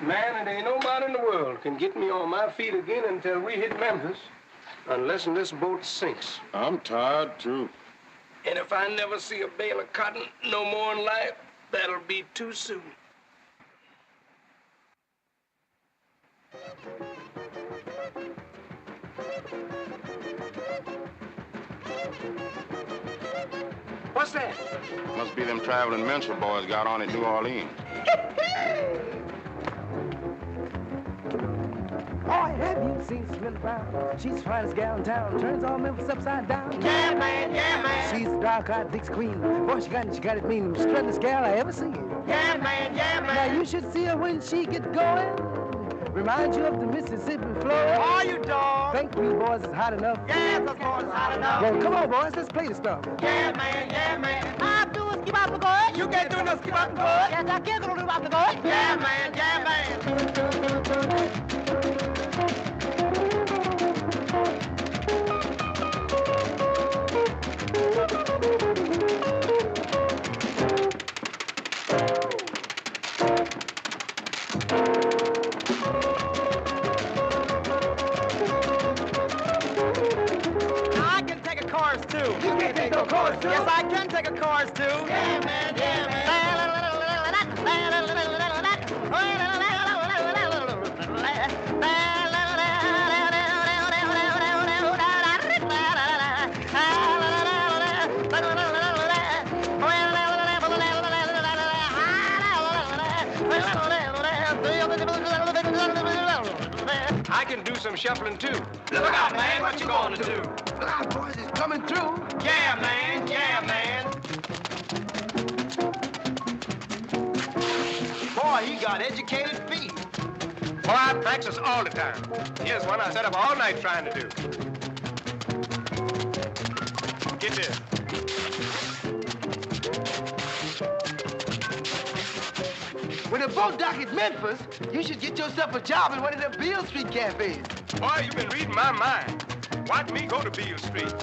Man, it ain't nobody in the world can get me on my feet again until we hit Memphis, unless this boat sinks. I'm tired, too. And if I never see a bale of cotton no more in life, that'll be too soon. What's that? Must be them traveling minstrel boys got on at New Orleans. Boy, have you seen Slim Brown? She's the finest gal in town. Turns all Memphis upside down. Yeah, man, yeah, man. She's the dark-eyed Dix queen. Boy, she got it mean. Struttingest gal I ever seen. Yeah, man, yeah, man. Now you should see her when she gets going. Remind you of the Mississippi flow. Oh, you dog. Think you boys is hot enough? Yes, of course, hot enough. Well, come on, boys. Let's play the stuff. Yeah, man, yeah, man. I'm doing skip out the good. You can't do no skip out the good. Yes, I can't do about the good. Yeah, man, yeah, man. Yes, I can take a chorus too. Yeah, man, yeah, man. I can do some shuffling too. Look out, man, what you going to do? Look out, boys, it's coming through. Yeah, man, yeah, man. Boy, he got educated feet. Boy, I practice all the time. Here's one I sat up all night trying to do. Get this. When the boat dock at Memphis, you should get yourself a job in one of them Beale Street cafes. Boy, you've been reading my mind. Watch me go to Beale Street.